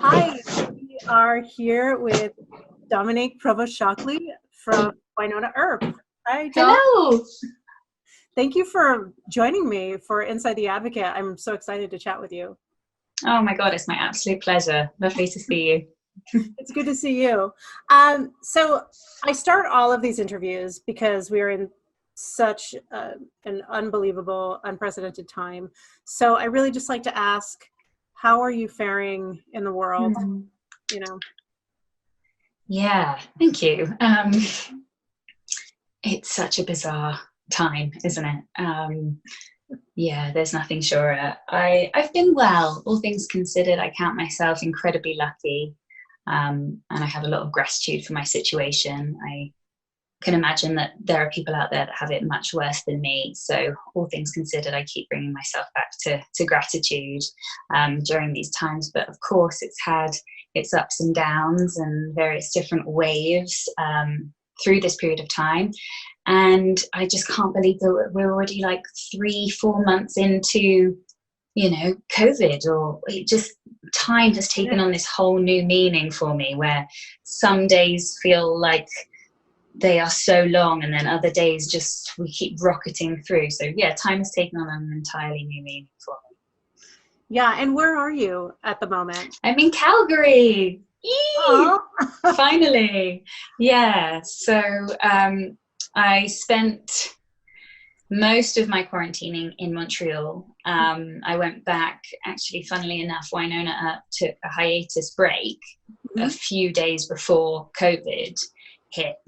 Hi, we are here with Dominique Provost-Chalkley from Wynnona Earp. Hi, Dom. Hello. Thank you for joining me for Inside the Advocate. I'm so excited to chat with you. Oh my God, it's my absolute pleasure. Lovely to see you. It's good to see you. So I start all of these interviews because we are in such an unbelievable, unprecedented time. So I really just like to ask, how are you faring in the world? You know. Yeah, thank you. It's such a bizarre time, isn't it? Yeah, there's nothing surer. I've been well, all things considered. I count myself incredibly lucky, and I have a lot of gratitude for my situation. I can imagine that there are people out there that have it much worse than me. So all things considered, I keep bringing myself back to gratitude during these times. But of course, it's had its ups and downs and various different waves through this period of time. And I just can't believe that we're already like 3-4 months into, COVID, or it just, time has taken on this whole new meaning for me, where some days feel like they are so long, and then other days just we keep rocketing through. So yeah, time has taken on an entirely new meaning for me. Yeah, and where are you at the moment? I'm in Calgary. Finally. Yeah, so I spent most of my quarantining in Montreal. I went back, actually, funnily enough, Wynnona Earp took a hiatus break a few days before COVID hit.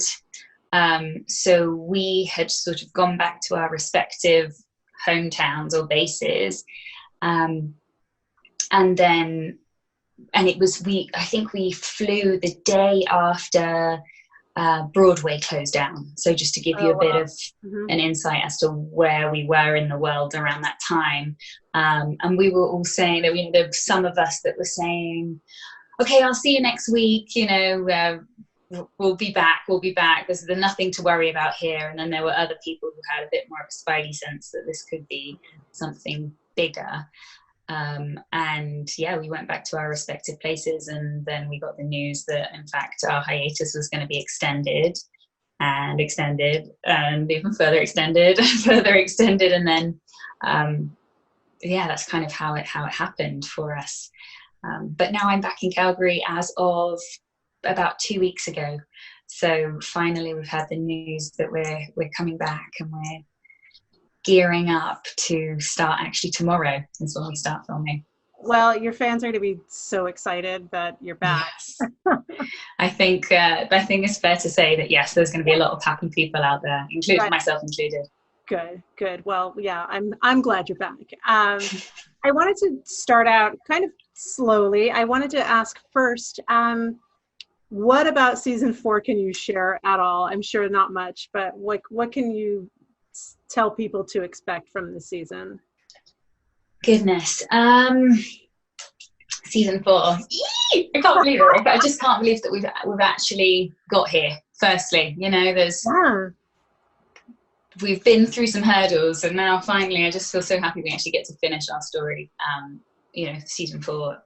So we had sort of gone back to our respective hometowns or bases. And it was, I think we flew the day after Broadway closed down. So just to give you a bit of an insight as to where we were in the world around that time. And we were all saying that, there were some of us that were saying, okay, I'll see you next week, we'll be back. There's nothing to worry about here. And then there were other people who had a bit more of a spidey sense that this could be something bigger. And yeah, we went back to our respective places, and then we got the news that in fact our hiatus was going to be extended and even further extended and further extended. And then, yeah, that's kind of how it happened for us. But now I'm back in Calgary as of about 2 weeks ago. So finally we've had the news that we're coming back, and we're gearing up to start. Actually, tomorrow is when we start filming. Well, your fans are going to be so excited that you're back. Yes. I think it's fair to say that yes, there's going to be a lot of happy people out there, including myself included. Good. Well, yeah, I'm glad you're back. I wanted to start out kind of slowly. I wanted to ask first, what about season 4 can you share at all? I'm sure not much, but what can you tell people to expect from the season? Goodness. Season 4. I can't believe it. I just can't believe that we've actually got here. Firstly, we've been through some hurdles, and now finally I just feel so happy we actually get to finish our story. Season 4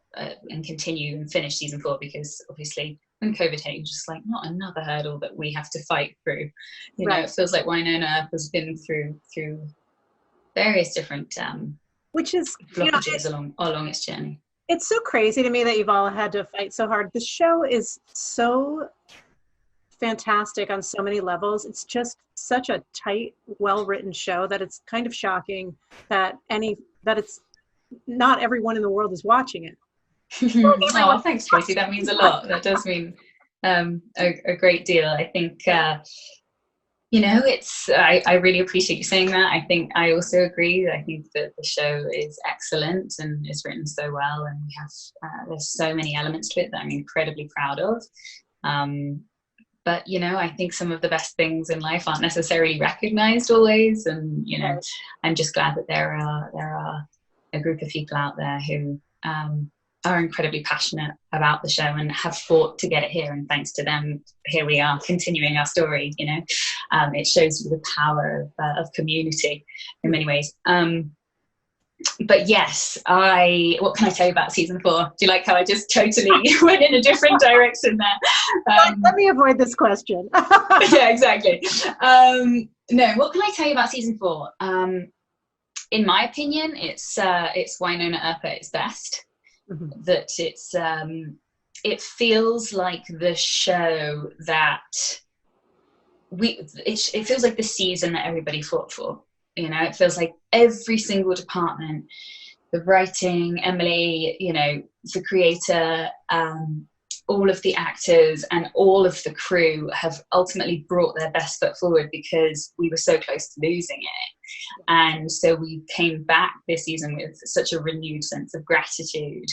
and continue and finish season 4, because obviously when COVID hit, you're just like, not another hurdle that we have to fight through. It feels like Wynnona has been through various different which is blockages along its journey. It's so crazy to me that you've all had to fight so hard. The show is so fantastic on so many levels. It's just such a tight, well-written show that it's kind of shocking that it's not everyone in the world is watching it. Oh, thanks, Tracy. That means a lot. That does mean a great deal. I think I really appreciate you saying that. I think I also agree. I think that the show is excellent and is written so well, and we have there's so many elements to it that I'm incredibly proud of. But I think some of the best things in life aren't necessarily recognized always, and I'm just glad that there are a group of people out there who are incredibly passionate about the show and have fought to get it here, and thanks to them, here we are continuing our story. It shows you the power of community in many ways. but yes, what can I tell you about season 4? Do you like how I just totally went in a different direction there? Let me avoid this question. Yeah, exactly. No, what can I tell you about season 4? In my opinion, it's Wynnona Earp at its best. Mm-hmm. That it feels like the show that it feels like the season that everybody fought for. You know, it feels like every single department, the writing, Emily, you know, the creator, all of the actors and all of the crew have ultimately brought their best foot forward because we were so close to losing it. And so we came back this season with such a renewed sense of gratitude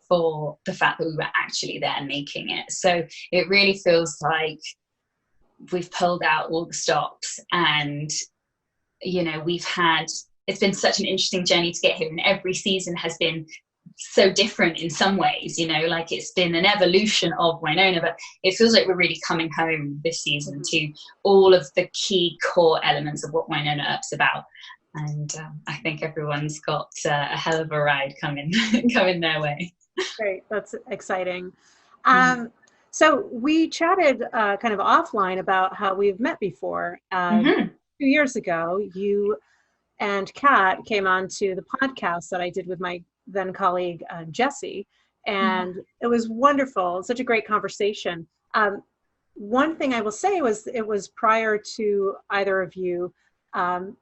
for the fact that we were actually there making it. So it really feels like we've pulled out all the stops, and you know, it's been such an interesting journey to get here, and every season has been so different in some ways, you know, like it's been an evolution of Wynnona, but it feels like we're really coming home this season to all of the key core elements of what Wynnona Earp's about. And I think everyone's got a hell of a ride coming their way. Great, that's exciting. So we chatted kind of offline about how we've met before. 2 years ago, you and Kat came on to the podcast that I did with my then colleague, Jessie, and it was wonderful. Such a great conversation. One thing I will say was it was prior to either of you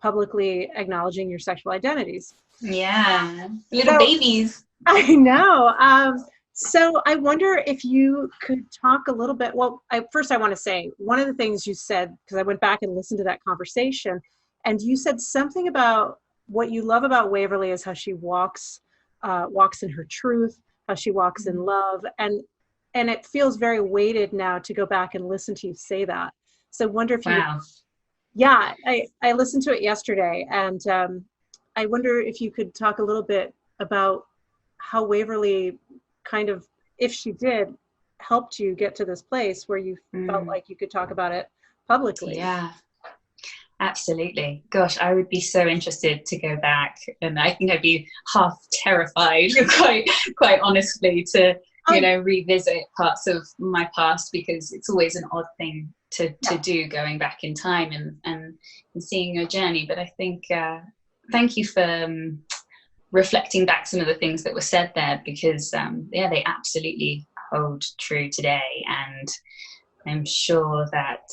publicly acknowledging your sexual identities. Yeah, little babies. I know. So I wonder if you could talk a little bit. Well, first I want to say one of the things you said, because I went back and listened to that conversation, and you said something about what you love about Waverly is how she walks in her truth, how she walks in love, and it feels very weighted now to go back and listen to you say that. So I wonder if yeah, I listened to it yesterday, and I wonder if you could talk a little bit about how Waverly kind of, if she did, helped you get to this place where you felt like you could talk about it publicly. Yeah, absolutely. Gosh, I would be so interested to go back, and I think I'd be half terrified, quite honestly, to revisit parts of my past, because it's always an odd thing to do, going back in time and seeing your journey. But I think thank you for reflecting back some of the things that were said there, because they absolutely hold true today, and I'm sure that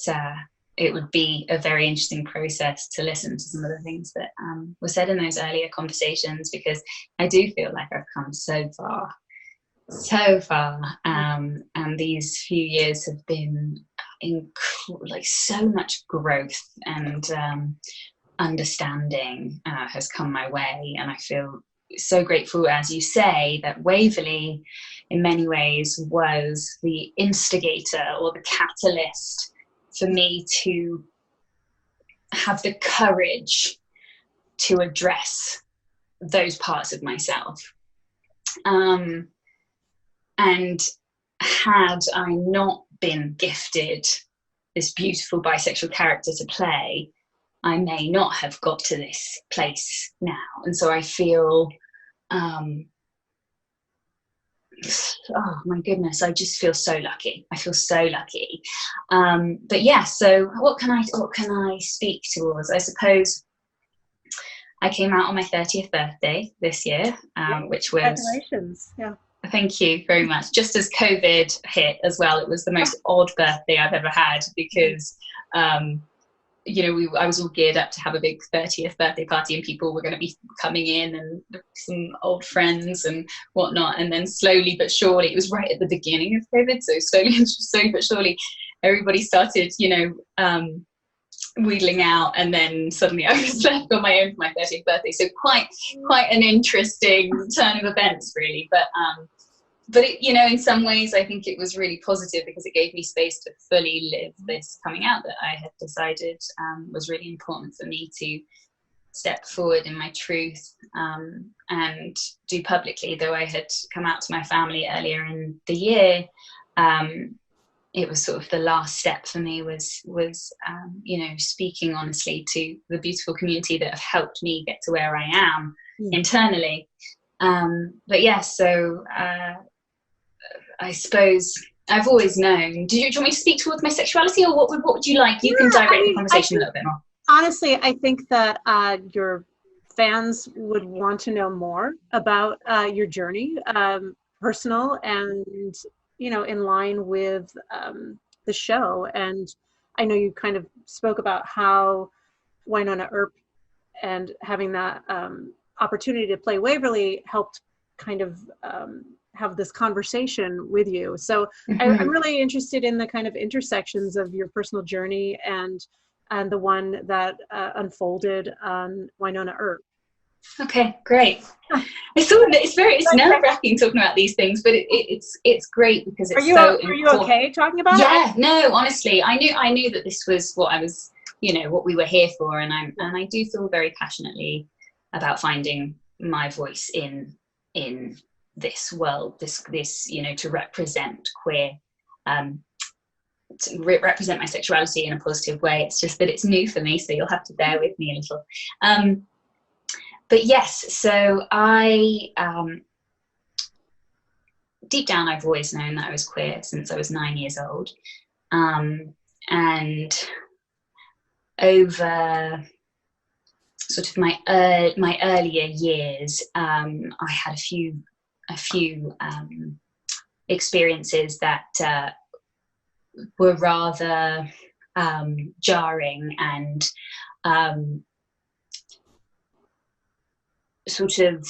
it would be a very interesting process to listen to some of the things that were said in those earlier conversations, because I do feel like I've come so far, and these few years have been like so much growth and understanding has come my way, and I feel so grateful, as you say, that Waverly in many ways was the instigator or the catalyst for me to have the courage to address those parts of myself. And had I not been gifted this beautiful bisexual character to play, I may not have got to this place now. And so I feel, oh my goodness, I just feel so lucky. I feel so lucky. But yeah, so what can I speak towards? I suppose I came out on my 30th birthday this year, which was... Congratulations. Yeah. Thank you very much. Just as COVID hit as well, it was the most odd birthday I've ever had, because I was all geared up to have a big 30th birthday party, and people were going to be coming in, and some old friends and whatnot. And then slowly but surely, it was right at the beginning of COVID, so slowly but surely, everybody started, wheedling out, and then suddenly I was left on my own for my 30th birthday. So quite an interesting turn of events, really. But it, in some ways, I think it was really positive, because it gave me space to fully live this coming out that I had decided was really important for me to step forward in my truth and do publicly. Though I had come out to my family earlier in the year, it was sort of the last step for me was speaking honestly to the beautiful community that have helped me get to where I am. internally. But yeah, so I suppose I've always known. Do you want me to speak towards my sexuality, or what would you like? You can direct the conversation a little bit more. Honestly, I think that your fans would want to know more about your journey, personal and, in line with the show. And I know you kind of spoke about how Wynnona Earp and having that opportunity to play Waverly helped kind of have this conversation with you. So I'm really interested in the kind of intersections of your personal journey and the one that unfolded on Wynnona Earp. Okay, great. It's nerve-wracking talking about these things, but it's great because it's Are you okay talking about it? Yeah, no, honestly, I knew that this was what I was, what we were here for, and I do feel very passionately about finding my voice in this world, this to represent queer, to represent my sexuality in a positive way. It's just that it's new for me, so you'll have to bear with me a little. But yes, so I, deep down, I've always known that I was queer since I was 9 years old. And over sort of my earlier years, I had a few experiences that were rather jarring and sort of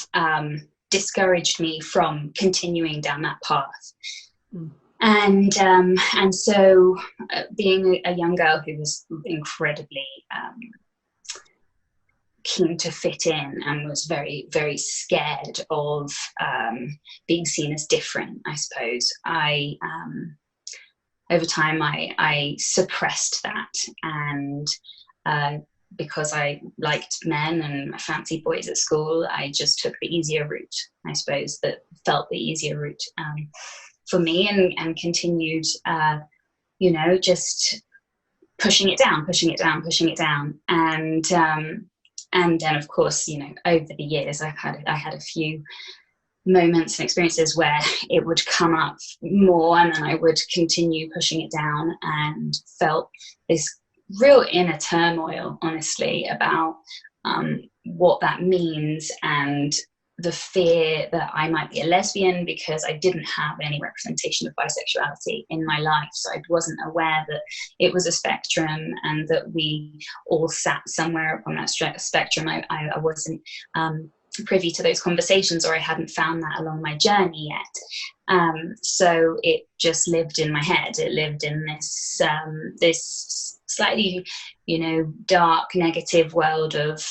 discouraged me from continuing down that path. And so being a young girl who was incredibly keen to fit in and was very, very scared of being seen as different, I suppose, over time I suppressed that, and because I liked men and fancied boys at school, I just took the easier route, I suppose, that felt the easier route for me, and continued, just pushing it down. And then, of course, over the years, I had a few moments and experiences where it would come up more, and then I would continue pushing it down, and felt this real inner turmoil, honestly, about what that means, and the fear that I might be a lesbian because I didn't have any representation of bisexuality in my life. So I wasn't aware that it was a spectrum and that we all sat somewhere upon that spectrum. I wasn't privy to those conversations, or I hadn't found that along my journey yet. So it just lived in my head. It lived in this slightly, dark, negative world of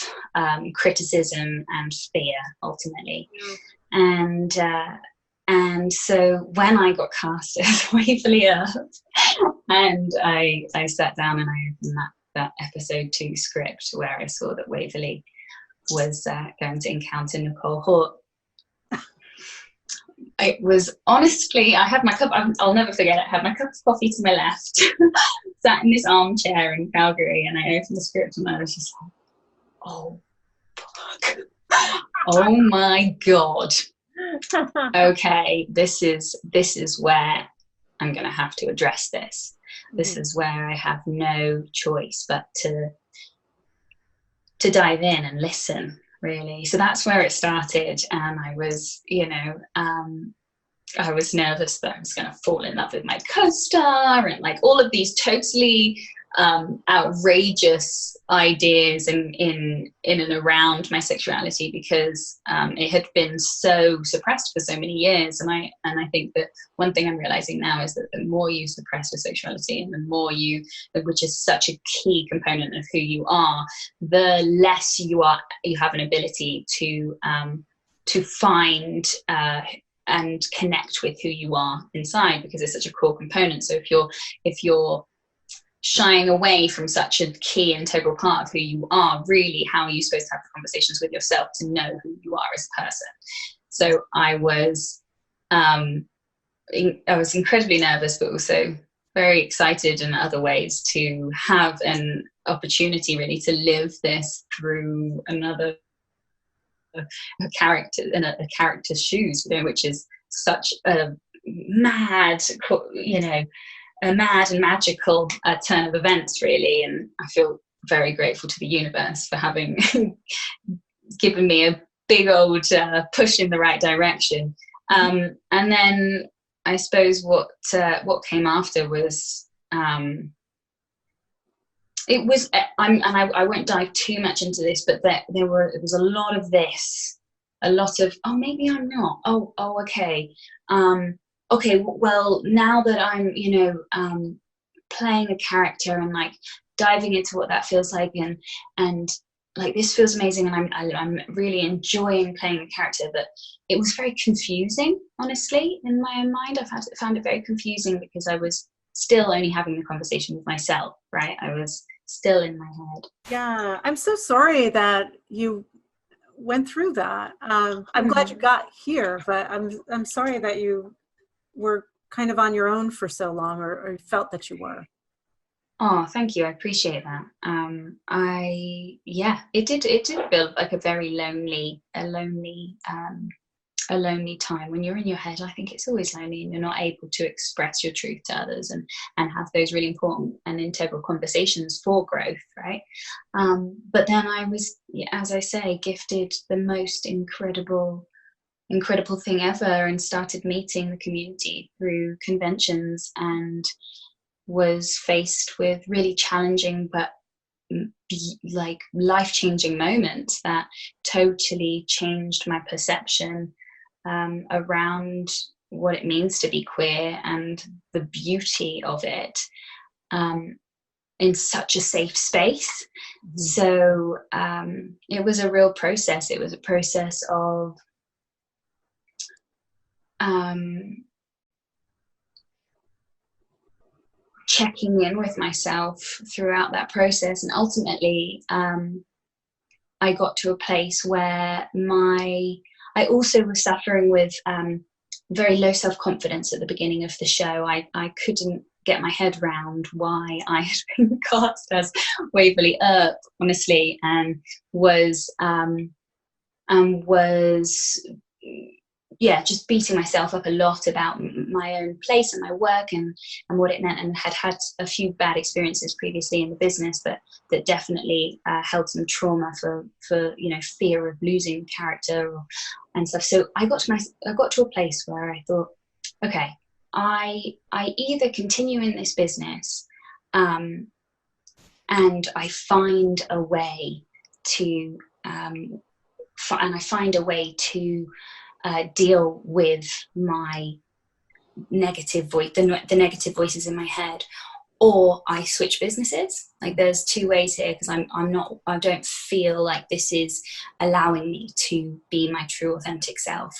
criticism and fear, ultimately. And so when I got cast as Waverly Earp, and I sat down and I opened that episode 2 script where I saw that Waverly was going to encounter Nicole Hort. It was, honestly, I had my cup, I'll never forget it, I had my cup of coffee to my left, sat in this armchair in Calgary, and I opened the script and I was just like, oh, fuck. Oh my God. Okay, this is where I'm going to have to address this. This is where I have no choice but to dive in and listen, really. So that's where it started, and I was, I was nervous that I was going to fall in love with my co-star, and like all of these totally outrageous ideas in and around my sexuality, because it had been so suppressed for so many years. And I think that one thing I'm realizing now is that the more you suppress your sexuality, and the more which is such a key component of who you are, the less you have an ability to find and connect with who you are inside, because it's such a core component. So if you're shying away from such a key integral part of who you are, really, how are you supposed to have the conversations with yourself to know who you are as a person? So I was incredibly nervous, but also very excited in other ways to have an opportunity really to live this through another a character in a character's shoes, you know, which is such a mad, you know, a mad and magical turn of events, really. And I feel very grateful to the universe for having given me a big old push in the right direction. And then I suppose what came after was it was I won't dive too much into this, but it was a lot of this, a lot of, oh, maybe I'm not, okay, okay, well, now that I'm, you know, playing a character and like diving into what that feels like, and like this feels amazing, and I'm really enjoying playing a character, but it was very confusing, honestly, in my own mind. I found it very confusing because I was still only having the conversation with myself, right? I was still in my head. Yeah, I'm so sorry that you went through that. I'm glad you got here, but I'm sorry that you were kind of on your own for so long, or felt that you were. Oh, thank you. I appreciate that. It did feel like a very lonely time when you're in your head. I think it's always lonely and you're not able to express your truth to others and have those really important and integral conversations for growth, right? But then I was, as I say, gifted the most incredible thing ever, and started meeting the community through conventions, and was faced with really challenging but like life-changing moments that totally changed my perception around what it means to be queer and the beauty of it in such a safe space. So it was a real process. It was a process of checking in with myself throughout that process, and ultimately I got to a place where I also was suffering with very low self-confidence at the beginning of the show. I couldn't get my head round why I had been cast as Waverly Earp, honestly, and was just beating myself up a lot about my own place and my work and what it meant, and had a few bad experiences previously in the business, but that definitely held some trauma for you know, fear of losing character and stuff. So I got to a place where I thought, okay, I either continue in this business and I find a way to deal with my negative voice, the negative voices in my head, or I switch businesses. Like, there's two ways here, because I don't feel like this is allowing me to be my true authentic self.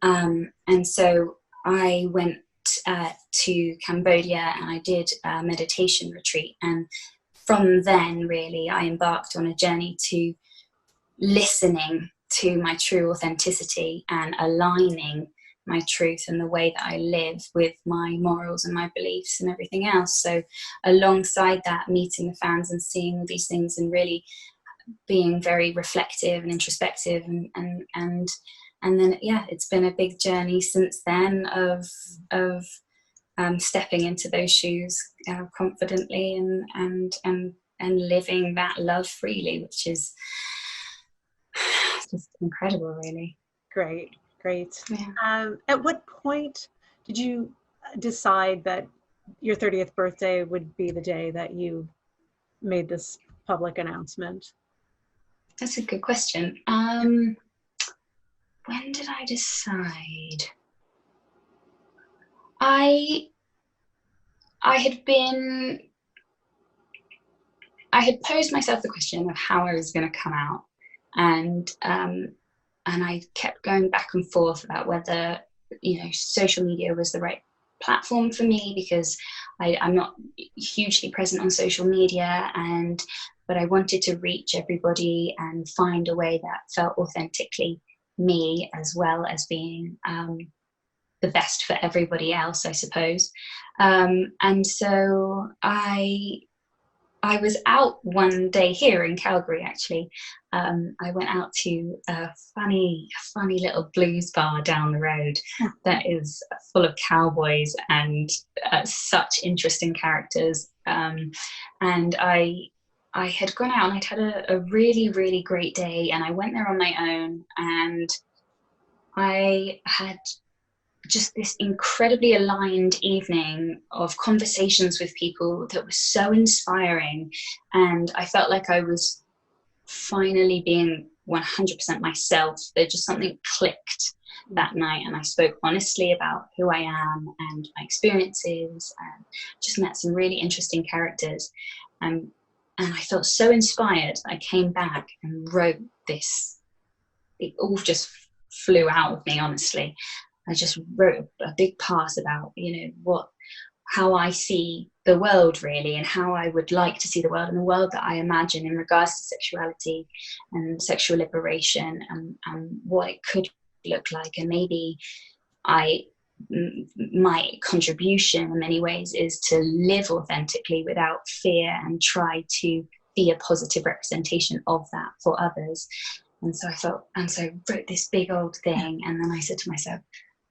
And so I went to Cambodia and I did a meditation retreat, and from then really I embarked on a journey to listening to my true authenticity and aligning my truth and the way that I live with my morals and my beliefs and everything else. So alongside that, meeting the fans and seeing all these things and really being very reflective and introspective, and then it's been a big journey since then of stepping into those shoes confidently and living that love freely, which is just incredible, really. Great. Yeah. At what point did you decide that your 30th birthday would be the day that you made this public announcement? That's a good question. When did I decide? I had posed myself the question of how I was going to come out, and I kept going back and forth about whether, you know, social media was the right platform for me, because I'm not hugely present on social media, but I wanted to reach everybody and find a way that felt authentically me, as well as being the best for everybody else, I suppose. And so I I was out one day here in Calgary, actually. I went out to a funny little blues bar down the road that is full of cowboys and such interesting characters. And I had gone out and I'd had a really, really great day, and I went there on my own, and I had just this incredibly aligned evening of conversations with people that was so inspiring, and I felt like I was finally being 100% myself. There just something clicked that night, and I spoke honestly about who I am and my experiences, and just met some really interesting characters, and I felt so inspired. I came back and wrote this. It all just flew out of me, honestly. I just wrote a big part about, how I see the world, really, and how I would like to see the world, and the world that I imagine in regards to sexuality and sexual liberation, and what it could look like. And maybe my contribution in many ways is to live authentically without fear, and try to be a positive representation of that for others. And so I wrote this big old thing, and then I said to myself,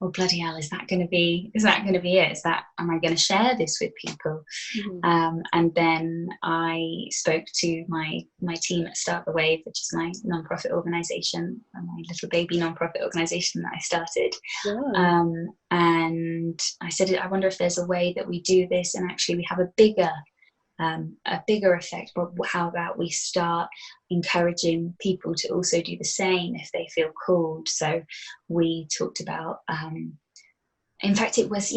oh bloody hell, is that going to be it? Am I going to share this with people? Mm-hmm. And then I spoke to my team at Start the Wave, which is my non-profit organization, my little baby non-profit organization that I started. Yeah. And I said, I wonder if there's a way that we do this and actually we have a bigger effect. But how about we start encouraging people to also do the same if they feel called? So we talked about, in fact, it was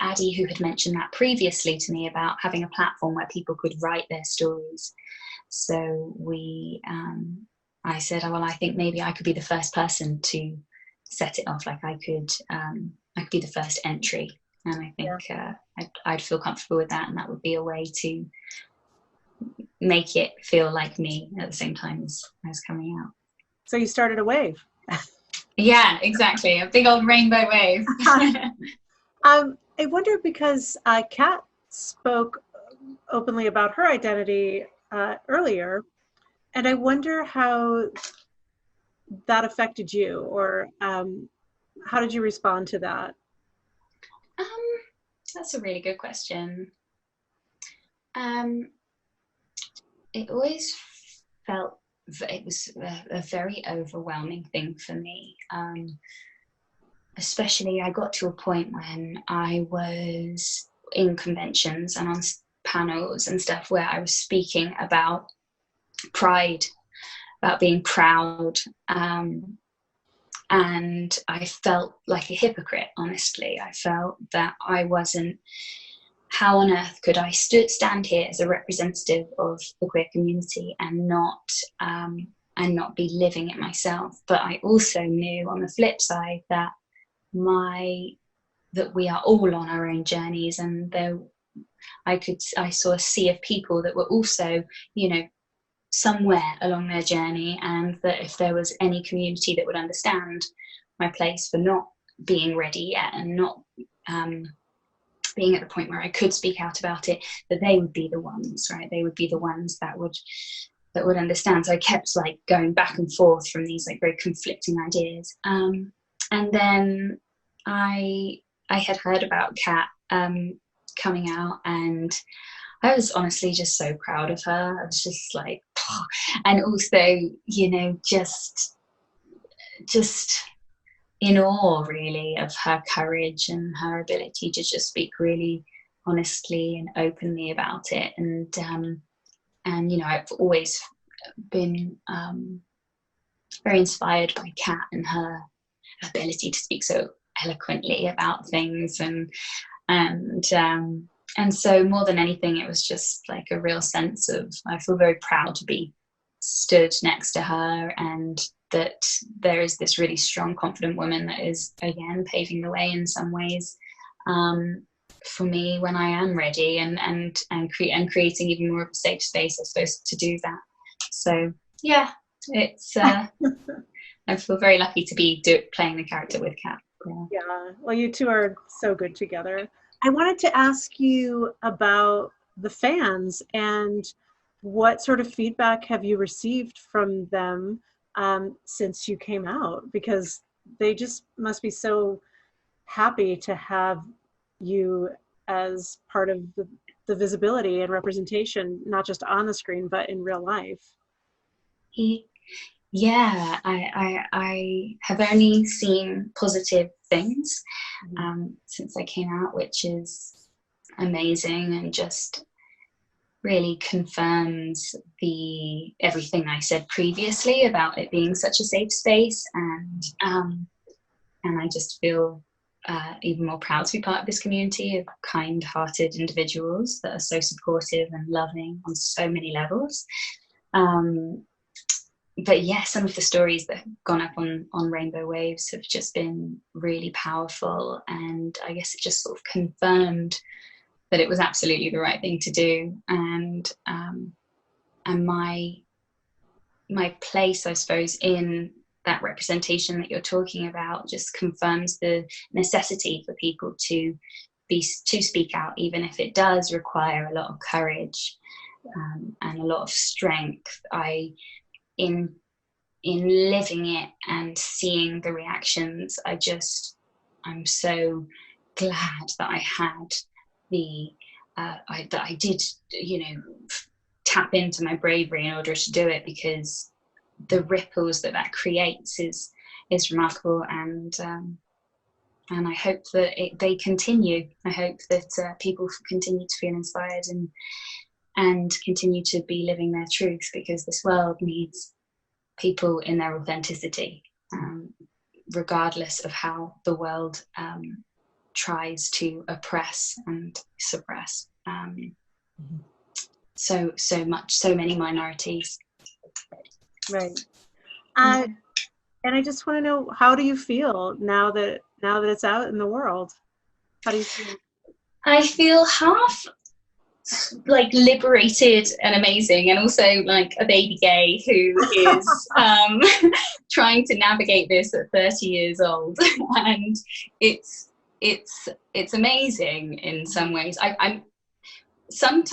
Addie who had mentioned that previously to me, about having a platform where people could write their stories. So I said, oh, well, I think maybe I could be the first person to set it off. Like I could be the first entry. And I think I'd feel comfortable with that, and that would be a way to make it feel like me at the same time as coming out. So you started a wave. Yeah, exactly. A big old rainbow wave. I wonder, because Kat spoke openly about her identity earlier, and I wonder how that affected you, or how did you respond to that? That's a really good question. It always felt it was a very overwhelming thing for me. Especially, I got to a point when I was in conventions and on panels and stuff where I was speaking about pride, about being proud. And I felt like a hypocrite, honestly. I felt that I wasn't, how on earth could I stand here as a representative of the queer community and not be living it myself? But I also knew on the flip side that we are all on our own journeys, and I saw a sea of people that were also, somewhere along their journey, and that if there was any community that would understand my place for not being ready yet and not being at the point where I could speak out about it, that they would be the ones, right? They would be the ones that would understand. So I kept like going back and forth from these like very conflicting ideas. And then I had heard about Kat coming out, and I was honestly just so proud of her. I was just like, oh. And also, just in awe, really, of her courage and her ability to just speak really honestly and openly about it. And I've always been very inspired by Kat and her ability to speak so eloquently about things, and so more than anything, it was just like a real sense of, I feel very proud to be stood next to her, and that there is this really strong, confident woman that is, again, paving the way in some ways for me when I am ready, and creating even more of a safe space, I suppose, to do that. So yeah, it's I feel very lucky to be playing the character with Kat. Yeah, well, you two are so good together. I wanted to ask you about the fans, and what sort of feedback have you received from them since you came out? Because they just must be so happy to have you as part of the visibility and representation, not just on the screen, but in real life. Yeah, I have only seen positive things since I came out, which is amazing, and just really confirms everything I said previously about it being such a safe space, and I just feel even more proud to be part of this community of kind-hearted individuals that are so supportive and loving on so many levels. But yeah, some of the stories that have gone up on Rainbow Waves have just been really powerful, and I guess it just sort of confirmed that it was absolutely the right thing to do, and my place, I suppose, in that representation that you're talking about just confirms the necessity for people to speak out, even if it does require a lot of courage and a lot of strength. In living it and seeing the reactions, I'm so glad that I had that I did, tap into my bravery in order to do it, because the ripples that creates is remarkable, and I hope that they continue. I hope that people continue to feel inspired and continue to be living their truth, because this world needs people in their authenticity, regardless of how the world tries to oppress and suppress so many minorities. Right. And I just want to know, how do you feel now that it's out in the world? How do you feel? I feel half like liberated and amazing, and also like a baby gay who is trying to navigate this at 30 years old, and it's amazing in some ways. Some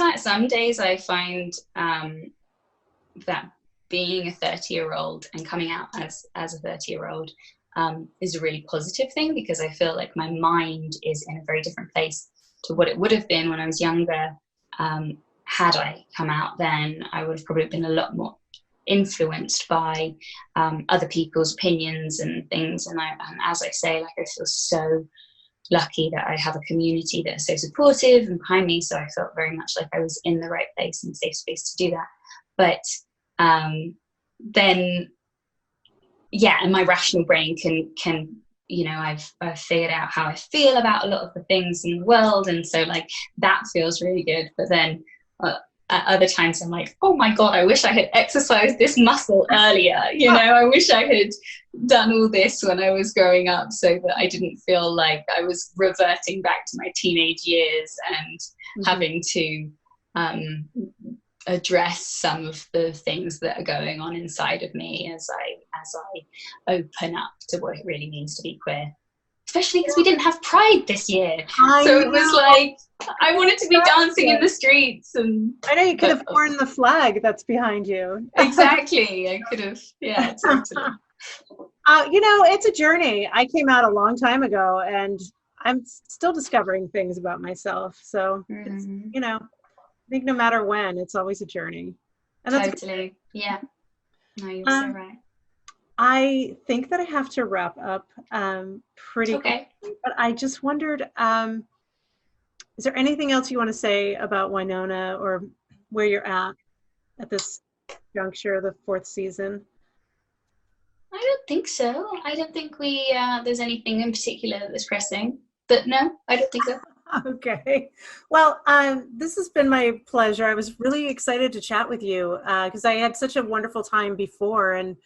days I find that being a 30-year-old and coming out as a 30-year-old is a really positive thing, because I feel like my mind is in a very different place to what it would have been when I was younger. Had I come out then, I would have probably been a lot more influenced by other people's opinions and things. And as I say, like, I feel so lucky that I have a community that is so supportive and behind me. So I felt very much like I was in the right place and safe space to do that. But then, yeah, and my rational brain can I've figured out how I feel about a lot of the things in the world, and so like that feels really good. But then at other times I'm like, oh my god, I wish I had exercised this muscle earlier, I wish I had done all this when I was growing up, so that I didn't feel like I was reverting back to my teenage years and having to address some of the things that are going on inside of me as I open up to what it really means to be queer. Especially because we didn't have Pride this year. So it was like, I wanted to be dancing in the streets. And I know you could have worn the flag that's behind you. Exactly. I could have, yeah, totally. It's a journey. I came out a long time ago, and I'm still discovering things about myself. So, it's, I think no matter when, it's always a journey. And that's totally. Yeah. No, you're so right. I think that I have to wrap up pretty quickly, but I just wondered, is there anything else you want to say about Wynnona, or where you're at this juncture, the 4th season? I don't think so. I don't think there's anything in particular that's pressing, but no, I don't think so. Okay. Well, this has been my pleasure. I was really excited to chat with you because I had such a wonderful time before, and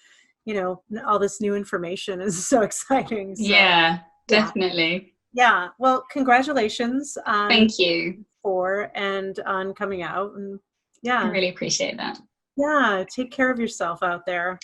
all this new information is so exciting. So, yeah, definitely. Yeah. Well, congratulations. Thank you. And on coming out. And yeah. I really appreciate that. Yeah. Take care of yourself out there.